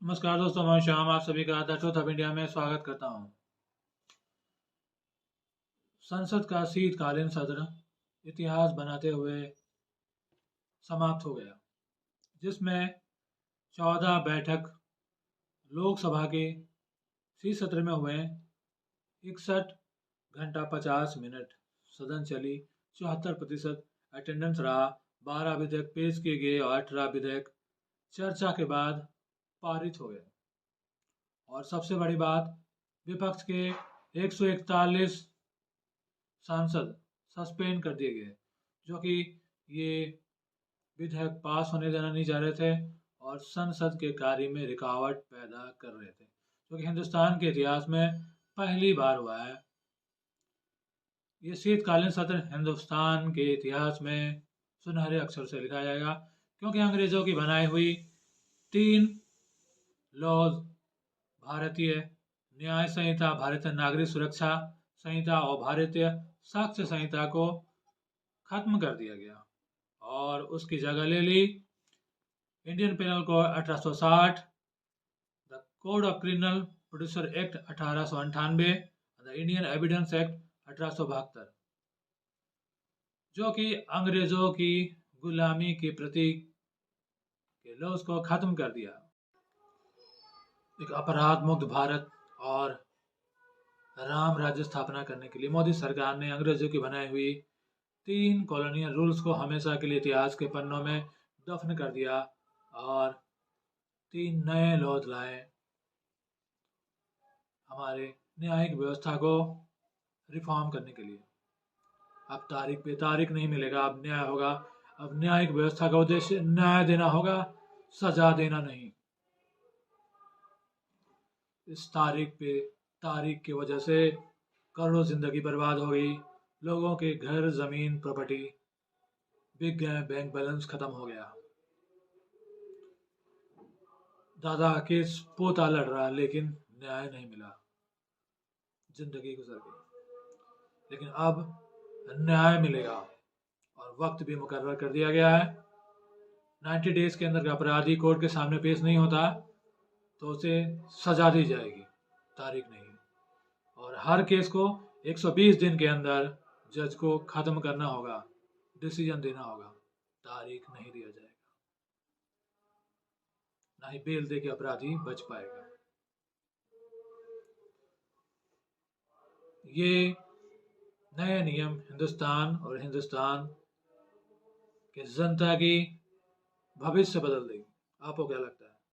नमस्कार दोस्तों, मैं श्याम आप सभी का द ट्रूथ ऑफ इंडिया में स्वागत करता हूं। संसद का शीतकालीन सत्र इतिहास बनाते हुए समाप्त हो गया, जिसमें 14 बैठक लोकसभा के शीत सत्र में हुए। 61 घंटा 50 मिनट सदन चली, 74% अटेंडेंस रहा, 12 विधेयक पेश किए गए और 18 विधेयक चर्चा के बाद पारित हो गए। और सबसे बड़ी बात, विपक्ष के 141 सांसद सस्पेंड कर दिए गए, जो कि ये विधेयक पास होने देना नहीं चाह रहे थे और संसद के कार्य में रुकावट पैदा कर रहे थे, जो कि हिंदुस्तान के इतिहास में पहली बार हुआ है। ये शीतकालीन सत्र हिंदुस्तान के इतिहास में सुनहरे अक्षर से लिखा जाएगा, क्योंकि अंग्रेजों की बनाई हुई 3 लॉज, भारतीय न्याय संहिता, भारतीय नागरिक सुरक्षा संहिता और भारतीय साक्ष्य संहिता को खत्म कर दिया गया और उसकी जगह ले ली Indian penal code 1860, the code of criminal producer act 1898, the Indian evidence act 1872, जो कि अंग्रेजों की गुलामी के प्रतीक के लॉज को खत्म कर दिया। एक अपराध मुक्त भारत और राम राज्य स्थापना करने के लिए मोदी सरकार ने अंग्रेजों की बनाई हुई 3 कॉलोनियल रूल्स को हमेशा के लिए इतिहास के पन्नों में दफन कर दिया और 3 नए लॉज लाए। हमारे न्यायिक व्यवस्था को रिफॉर्म करने के लिए अब तारीख पे तारीख नहीं मिलेगा, अब न्याय होगा। अब न्यायिक व्यवस्था का उद्देश्य न्याय देना होगा, सजा देना नहीं। इस तारीख की वजह से करोड़ों जिंदगी बर्बाद हो गई, लोगों के घर, जमीन, प्रॉपर्टी बिक गए, बैंक बैलेंस खत्म हो गया। दादा केस पोता लड़ रहा, लेकिन न्याय नहीं मिला, जिंदगी गुजर गई। लेकिन अब न्याय मिलेगा और वक्त भी मुकर्रर कर दिया गया है। 90 डेज के अंदर अपराधी कोर्ट के सामने पेश नहीं होता तो उसे सजा दी जाएगी, तारीख नहीं। और हर केस को 120 दिन के अंदर जज को खत्म करना होगा, डिसीजन देना होगा, तारीख नहीं दिया जाएगा, ना ही बेल दे के अपराधी बच पाएगा। ये नए नियम हिंदुस्तान और हिंदुस्तान के जनता की भविष्य बदल देगी। आपको क्या लगता है?